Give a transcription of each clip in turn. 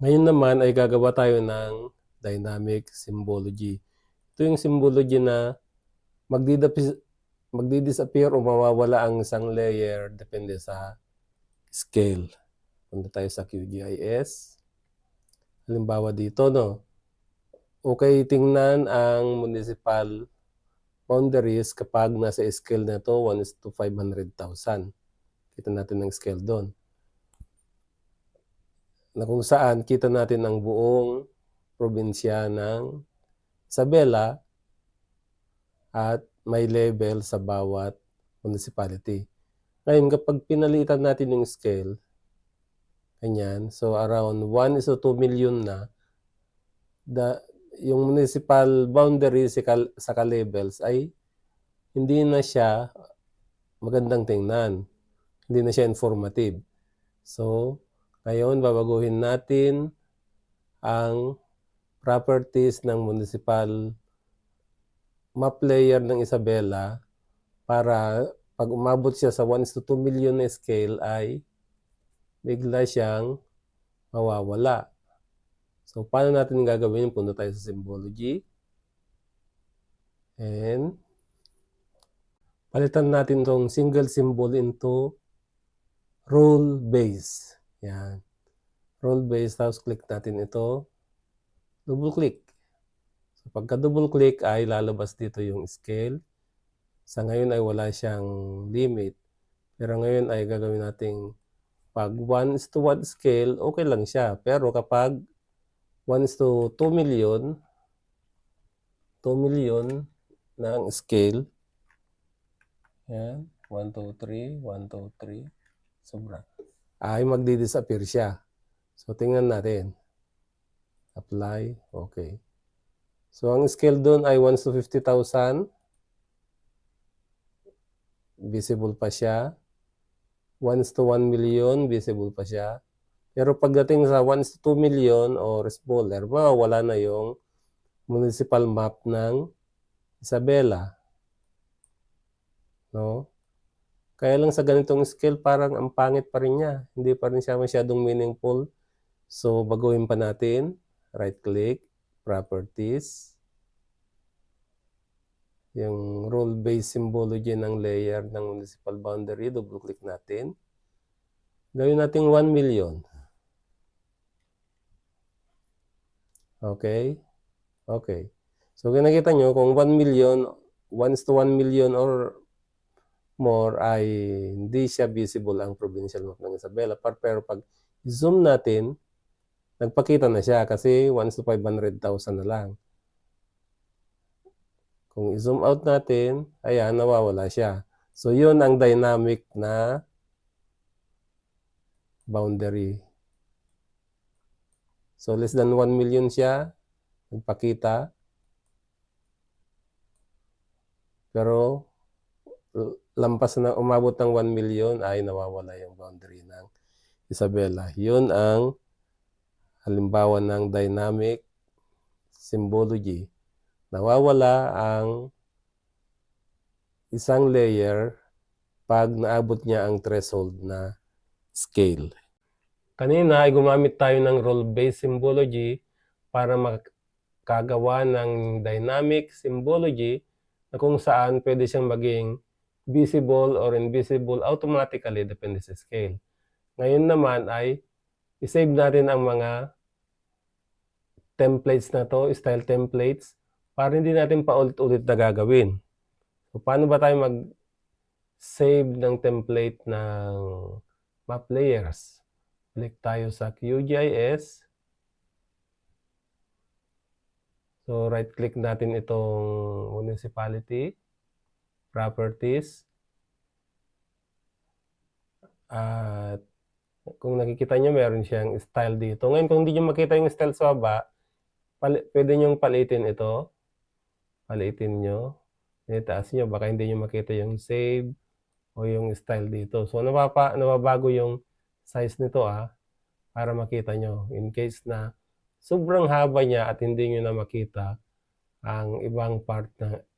Ngayon naman ay gagawa tayo ng dynamic symbology. Ito yung symbology na magdi-disappear o mawawala ang isang layer depende sa scale. Punta tayo sa QGIS. Halimbawa dito, no? Okay, tingnan ang municipal boundaries kapag nasa scale na ito, 1:500,000. Kita natin ang scale doon. Na kung saan kita natin ang buong probinsya ng Isabela at may level sa bawat municipality. Ngayon, kapag pinalitan natin yung scale, ganyan, so around 1:2 million na, yung municipal boundary sa ka-levels ay hindi na siya magandang tingnan. Hindi na siya informative. So, ngayon, babaguhin natin ang properties ng municipal map layer ng Isabela para pag umabot siya sa 1:2 million na scale ay bigla siyang mawawala. So, paano natin gagawin? Punta tayo sa symbology. And palitan natin itong single symbol into rule base. Yan. Rule base, tapos click natin ito. Double click. So, pagka double click ay lalabas dito yung scale. Sa ngayon ay wala siyang limit. Pero ngayon ay gagawin natin pag 1:1 scale, okay lang siya. Pero kapag 1:2 million, 2 million na ang scale, yan, 1, 2, 3, 1, 2, 3, sobra, ay magdi-disappear siya. So, tingnan natin. Apply, okay. So, ang scale doon ay 1:50,000. Visible pa siya. 1:1 million, visible pa siya. Pero pagdating sa 1:2 million or smaller, mawawala na yung municipal map ng Isabela. No? Kaya lang sa ganitong scale, parang ang pangit pa rin niya. Hindi pa rin siya masyadong meaningful. So, baguhin pa natin. Right-click, Properties. Yung rule-based symbology ng layer ng municipal boundary, double-click natin. Gawin natin 1 million. Okay? Okay. So, nakita nyo, kung 1 million, 1:1 million or more ay hindi siya visible ang provincial map ng Isabela. Pero pag zoom natin, nagpakita na siya kasi 1:500,000 na lang. Kung i-zoom out natin, ayan, nawawala siya. So, yun ang dynamic na boundary. So, less than 1 million siya, nagpakita. Pero, lampas na umabot ng 1 million ay nawawala yung boundary ng Isabela. Yun ang halimbawa ng dynamic symbology. Nawawala ang isang layer pag naabot niya ang threshold na scale. Kanina ay gumamit tayo ng role-based symbology para makagawa ng dynamic symbology na kung saan pwede siyang maging visible or invisible automatically depende sa scale. Ngayon naman ay i-save natin ang mga templates na to, style templates, para hindi natin paulit-ulit na gagawin. So, paano ba tayo mag-save ng template ng map layers? Click tayo sa QGIS. So, right-click natin itong municipality, properties. At kung nakikita nyo, meron siyang style dito. Ngayon, kung hindi nyo makita yung style sa baba, pwede nyo palitin ito. Palitin nyo. Itaas nyo, baka hindi nyo makita yung save o yung style dito. So, nababago yung size nito para makita nyo. In case na sobrang haba niya at hindi nyo na makita ang ibang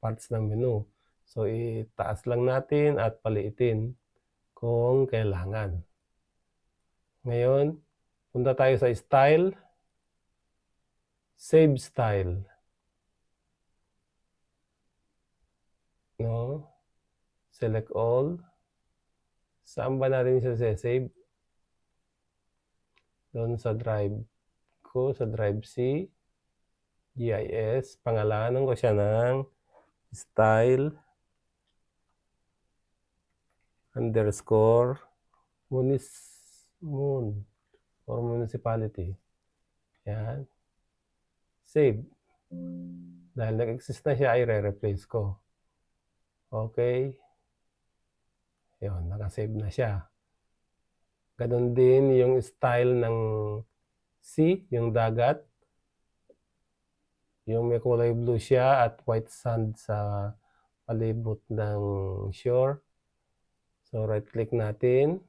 parts ng menu. So, itaas lang natin at paliitin kung kailangan. Ngayon, punta tayo sa style. Save style. No? Select all. Saan ba natin siya save? Doon sa drive ko, sa drive C, GIS. Pangalanan ko siya ng style underscore mun or municipality. Yan. Save. Dahil nag-exist na siya, ay re-replace ko. Okay. Yun, nakasave na siya. Ganon din yung style ng sea, yung dagat. Yung may kulay blue siya at white sand sa palibot ng shore. So, right-click natin.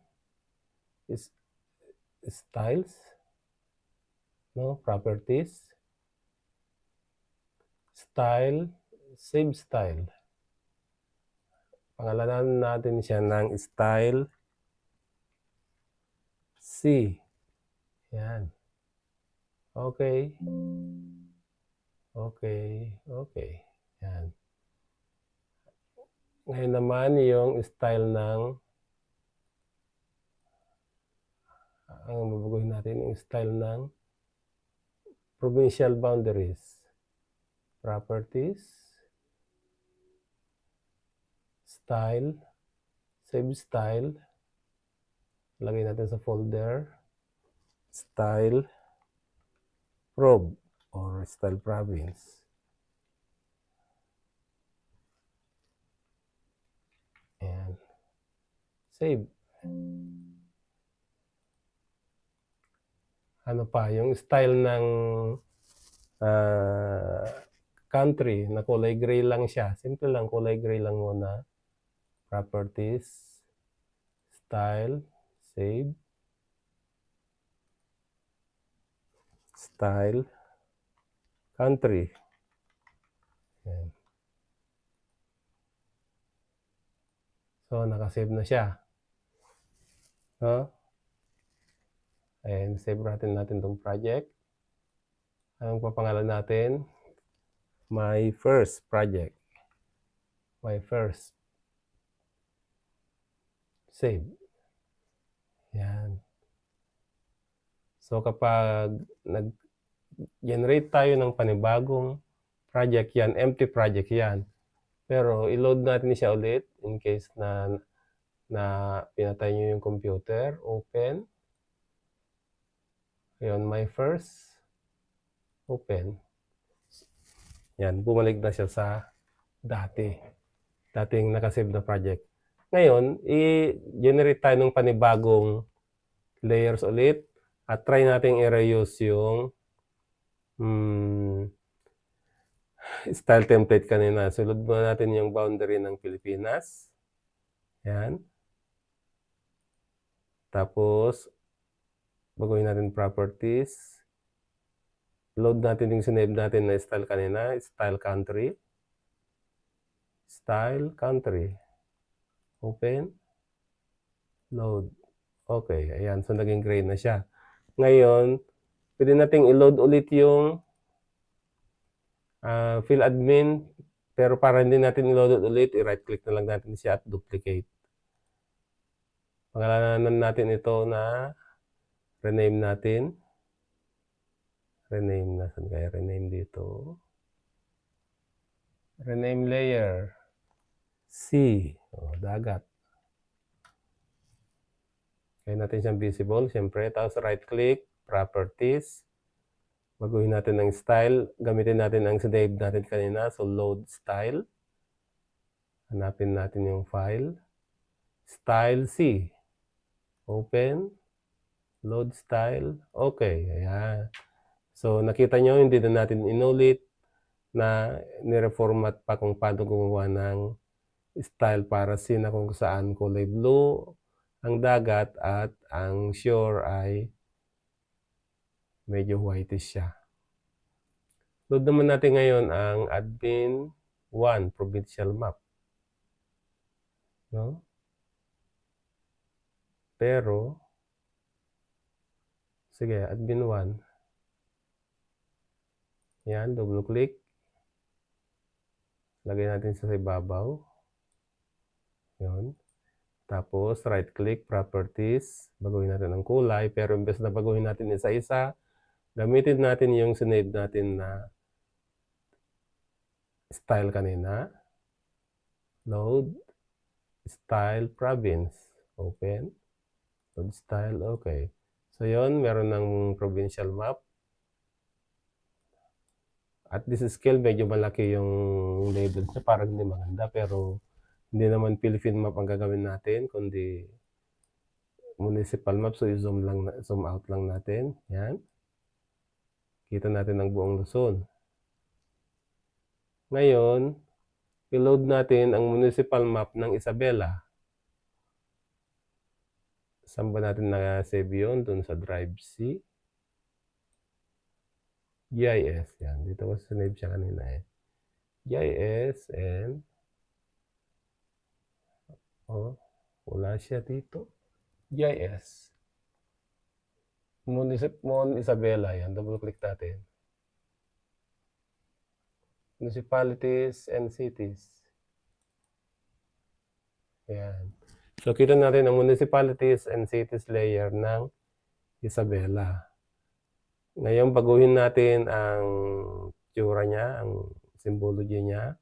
Styles. No, properties. Style. Save style. Pangalanan natin siya ng style C. Yan. Okay. Okay. Okay. Yan. Ngayon naman yung style ng ang babaguhin natin yung style ng provincial boundaries. Properties. Style. Save style. Lagay natin sa folder. Style prob or style province. Ayan. Save. Ano pa, yung style ng country na kulay gray lang siya. Simple lang, kulay gray lang muna. Properties. Style. Save. Style. Country. Ayan. So, nakasave na siya. No? And save natin itong project. Anong papangalan natin? My first project. My first. Save. Yan. So, kapag nag-generate tayo ng panibagong project yan, empty project yan. Pero, i-load natin siya ulit in case na pinatay nyo yung computer. Open. Ayun, my first. Open. Yan, bumalik na siya sa dating nakasave na project. Ngayon, i-generate tayo ng panibagong layers ulit at try nating i-reuse yung style template kanina. Sulod muna natin yung boundary ng Pilipinas. Yan. Tapos, baguhin natin properties. Load natin yung sinave natin na style kanina, style country. Style country. Open. Load. Okay, ayan. So, naging gray na siya. Ngayon, pwede nating i-load ulit yung fill admin. Pero para hindi natin i-load ulit, i-right-click na lang natin siya at duplicate. Pangalanan natin ito na rename natin. Rename. Nasaan kaya rename dito? Rename layer. C. Dagat. Kaya natin siyang visible, siyempre. Tapos right-click, properties. Baguhin natin ang style. Gamitin natin ang sinave natin kanina. So, load style. Hanapin natin yung file. Style C. Open. Load style. Okay. Ayan. So, nakita nyo, hindi na natin inulit na nireformat pa kung paano gumawa ng style para C na kung saan kulay blue ang dagat at ang shore ay medyo whitish siya. Load naman natin ngayon ang admin 1 provincial map. No? Pero, sige, admin 1. Yan, double click. Lagay natin sa ibabaw. Yun. Tapos right click, properties. Baguhin natin ang kulay, pero imbes na baguhin natin isa-isa, gamitin natin yung sinave natin na style kanina. Load, style, province. Open. Load style, okay. So yun, meron ng provincial map. At this scale, medyo malaki yung label niya, parang hindi maganda, pero hindi naman Philippine map ang gagawin natin, kundi municipal map. So zoom out lang natin. Yan. Kita natin ang buong Luzon. Ngayon, i-load natin ang municipal map ng Isabela. Saan ba natin na-save yun? Doon sa Drive C. GIS. Yan. Dito ko sinave siya kanina eh. GIS and wala siya dito. GIS. Mon Isabela. Yan. Double click natin. Municipalities and cities. Yan. So, kita natin ang municipalities and cities layer ng Isabela. Ngayon, baguhin natin ang tsura niya, ang symbology niya.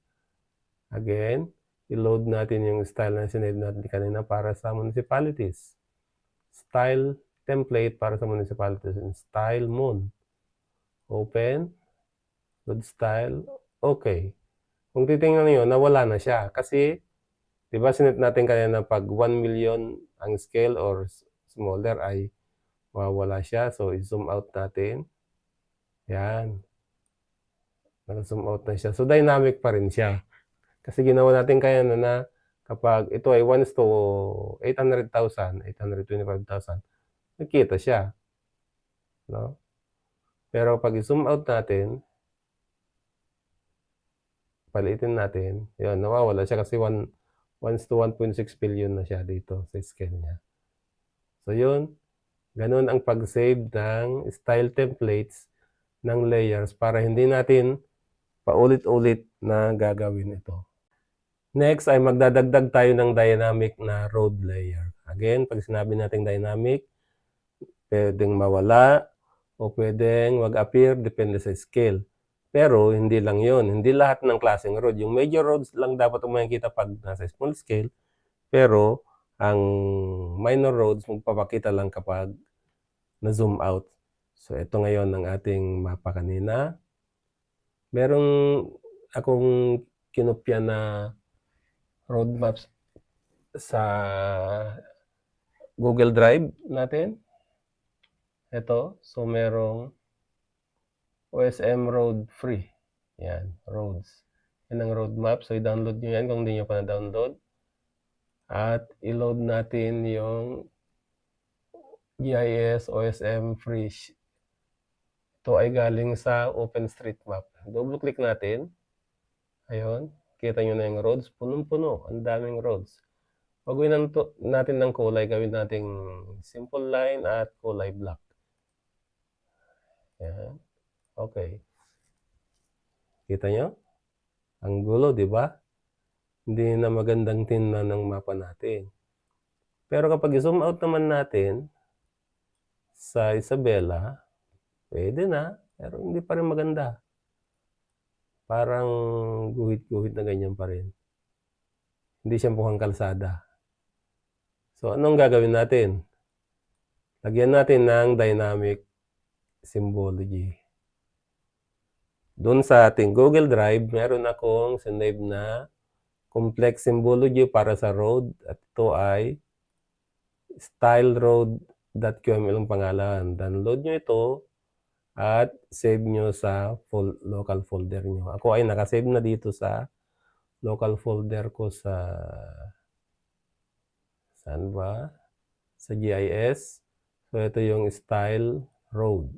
Again, i-load natin yung style na sinave natin kanina para sa municipalities. Style template para sa municipalities and style mon. Open. Load style. Okay. Kung titingnan niyo, nawala na siya. Kasi, di ba sinet natin kanina pag 1 million ang scale or smaller ay mawawala siya. So, i-zoom out natin. Yan. Nag-zoom out na siya. So, dynamic pa rin siya. Kasi ginawa natin kaya na kapag ito ay 1:800,000, 825,000, nakita siya. No? Pero pag i-zoom out natin, palitin natin, yun, nawawala siya kasi 1:1.6 billion na siya dito sa scale niya. So, yun. Ganun ang pag-save ng style templates ng layers para hindi natin paulit-ulit na gagawin ito. Next ay magdadagdag tayo ng dynamic na road layer. Again, pag sinabi natin dynamic, pwedeng mawala o pwedeng mag-appear, depende sa scale. Pero hindi lang yun. Hindi lahat ng klaseng road. Yung major roads lang dapat ang makikita pag nasa small scale. Pero ang minor roads magpapakita lang kapag na-zoom out. So ito ngayon ang ating mapa kanina. Merong akong kinopya na road maps sa Google Drive natin. Ito. So merong OSM road free. Yan, roads. Yan ang road map. So i-download nyo yan kung hindi nyo pa na-download. At i-load natin yung GIS OSM free. Ito ay galing sa OpenStreetMap. Double click natin. Ayun. Kita nyo na yung roads. Punong-puno. Ang daming roads. Pagawin natin ng kulay. Gawin natin simple line at kulay black. Yan. Okay. Kita nyo? Ang gulo, di ba? Hindi na magandang tingnan ng mapa natin. Pero kapag i-zoom out naman natin sa Isabela, pwede na, pero hindi pa rin maganda. Parang guhit-guhit na ganyan pa rin. Hindi siya mukhang kalsada. So, anong gagawin natin? Lagyan natin ng dynamic symbology. Doon sa ating Google Drive, meron akong sinave na complex symbology para sa road. At ito ay styleroad.qml ang pangalan. Download nyo ito at save nyo sa local folder nyo. Ako ay nakasave na dito sa local folder ko sa saan ba? Sa GIS. So, ito yung style road.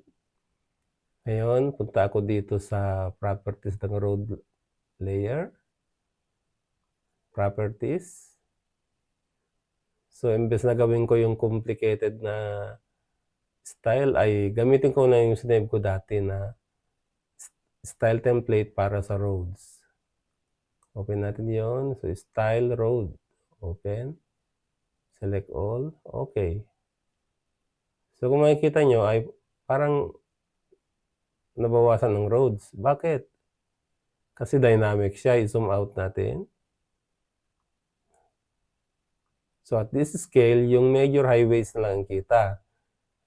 Ngayon, punta ako dito sa properties ng road layer. Properties. So, imbes na gawin ko yung complicated na style, ay gamitin ko na yung sinave ko dati na style template para sa roads. Open natin yon. So, style road. Open. Select all. Okay. So, kung makikita nyo ay parang nabawasan ng roads. Bakit? Kasi dynamic siya. I-zoom out natin. So, at this scale, yung major highways na lang kita.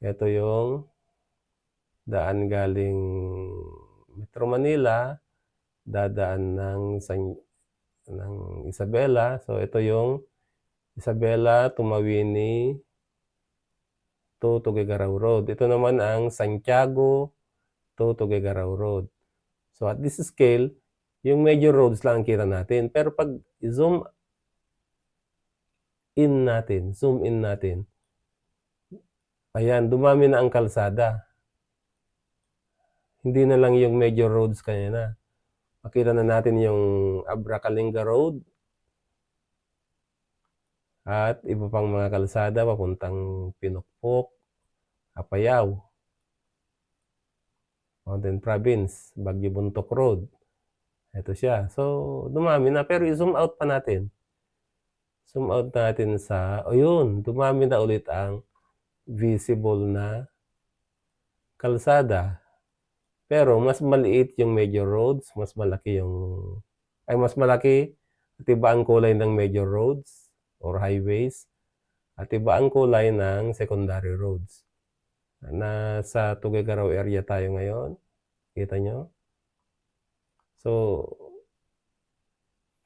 Ito yung daan galing Metro Manila, dadaan ng Isabela. So, ito yung Isabela, Tumawini to Tuguegarao Road. Ito naman ang Santiago to Tuguegarao Road. So, at this scale, yung major roads lang kita natin. Pero pag zoom in natin, ayan, dumami na ang kalsada. Hindi na lang yung major roads kanina. Makita na natin yung Abracalingga Road at iba pang mga kalsada papuntang Pinokpok, Apayao, Mountain Province, Baguio Buntok Road. Ito siya. So, dumami na. Pero i-zoom out pa natin. Zoom out natin sa, ayun, dumami na ulit ang visible na kalsada. Pero mas maliit yung major roads, mas malaki at iba ang kulay ng major roads or highways, at iba ang kulay ng secondary roads. Nasa Tuguegarao area tayo ngayon. Kita nyo? So,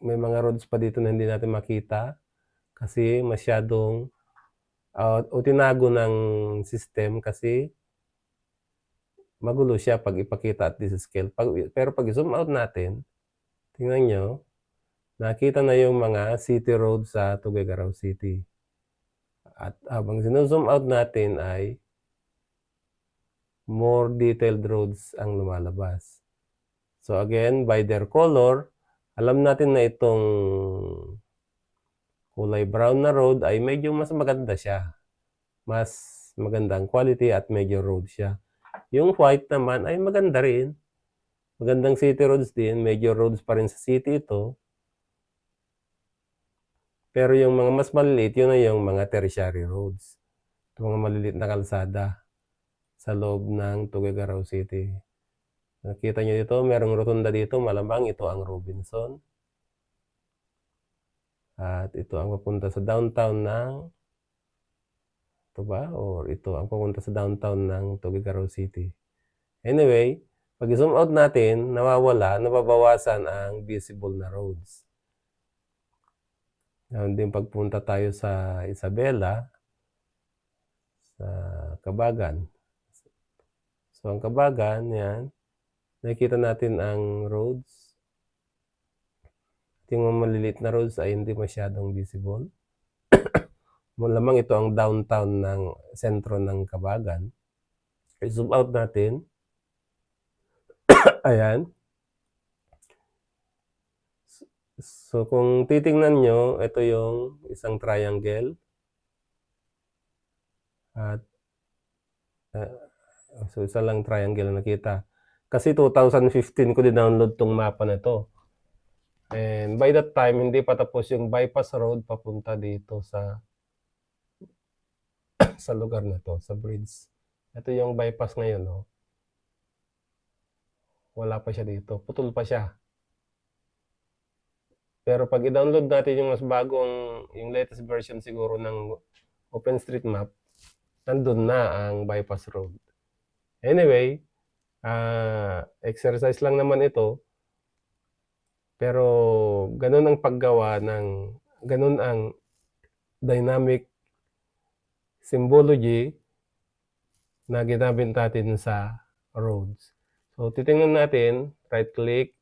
may mga roads pa dito na hindi natin makita kasi masyadong tinago ng system kasi magulo siya pag ipakita at this scale. Pero pag zoom out natin, tingnan nyo, nakita na yung mga city roads sa Tuguegarao City. At habang zoom out natin ay more detailed roads ang lumalabas. So again, by their color, alam natin na itong kulay brown na road ay medyo mas maganda siya. Mas magandang quality at major road siya. Yung white naman ay maganda rin. Magandang city roads din. Major roads pa rin sa city ito. Pero yung mga mas maliliit, yun na yung mga tertiary roads. Yung mga maliliit na kalsada sa loob ng Tuguegarao City. Nakita nyo dito, merong rotunda dito. Malamang ito ang Robinson. At ito ang papunta sa downtown ng ito ba? Or ito ang papunta sa downtown ng Tuguegarao City. Anyway, pag zoom out natin, nababawasan ang visible na roads. Ngayon din pagpunta tayo sa Isabela, sa Cabagan. So ang Cabagan, yan, nakikita natin ang roads. Yung maliliit na roads ay hindi masyadong visible. Malamang ito ang downtown ng sentro ng Cabagan. I-zoom out natin. Ayan. So kung titingnan nyo, ito yung isang triangle. At so isa lang triangle na nakita. Kasi 2015 ko din-download tong mapa na to. And by that time, hindi pa tapos yung bypass road papunta dito sa sa lugar na to, sa bridge. Ito yung bypass ngayon, no? Wala pa siya dito. Putol pa siya. Pero pag i-download natin yung mas bagong, yung latest version siguro ng OpenStreetMap, nandun na ang bypass road. Anyway, exercise lang naman ito. Pero ganun ang paggawa ganun ang dynamic symbology na ginamit natin sa roads. So, titingnan natin, right-click,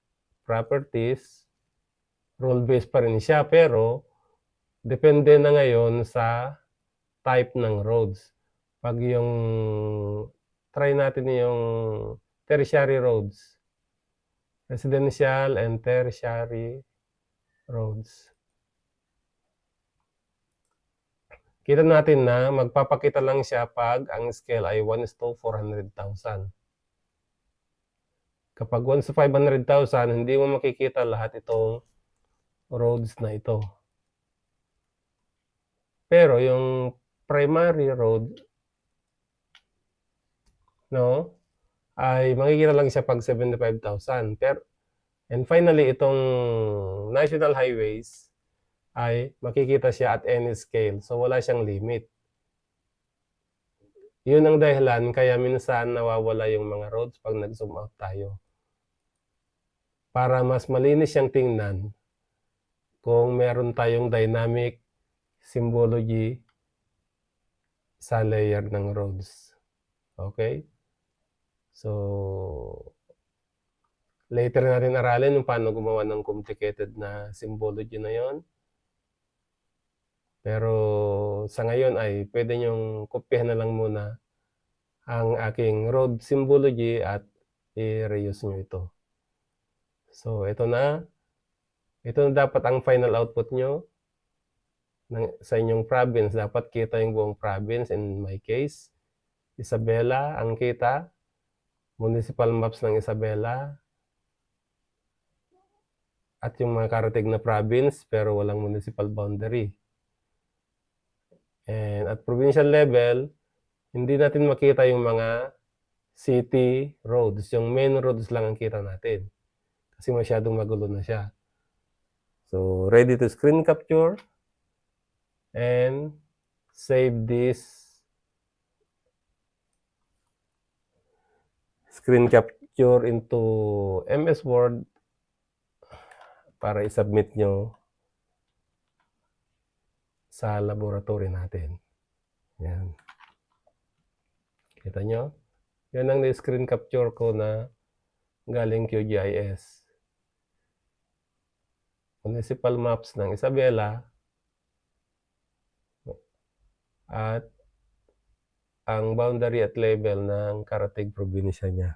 properties, rule-based pa rin siya, pero depende na ngayon sa type ng roads. Pag try natin yung tertiary roads, residential and tertiary roads. Kita natin na magpapakita lang siya pag ang scale ay 1:400,000. Kapag once sa 500,000 hindi mo makikita lahat itong roads na ito. Pero yung primary road, no, ay makikita lang siya 'pag 75,000 and finally itong national highways ay makikita siya at any scale, so wala siyang limit. Yun ang dahilan kaya minsan nawawala yung mga roads 'pag nag-zoom out tayo. Para mas malinis siyang tingnan kung meron tayong dynamic symbology sa layer ng roads, okey? So, later natin aralin kung paano gumawa ng complicated na symbology na yun. Pero sa ngayon ay puwede niyong kopyahan na lang muna ang aking road symbology at i-reuse niyo ito. So ito na dapat ang final output niyo sa inyong province. Dapat kita yung buong province, in my case, Isabela ang kita, municipal maps ng Isabela, at yung mga karatig na province pero walang municipal boundary. And at provincial level, hindi natin makita yung mga city roads, yung main roads lang ang kita natin. Kasi masyadong magulo na siya. So, ready to screen capture and save this screen capture into MS Word para i-submit nyo sa laboratory natin. Yan. Kita nyo? Yan ang na-screen capture ko na galing QGIS. Municipal maps ng Isabela at ang boundary at level ng karatig probinsya niya.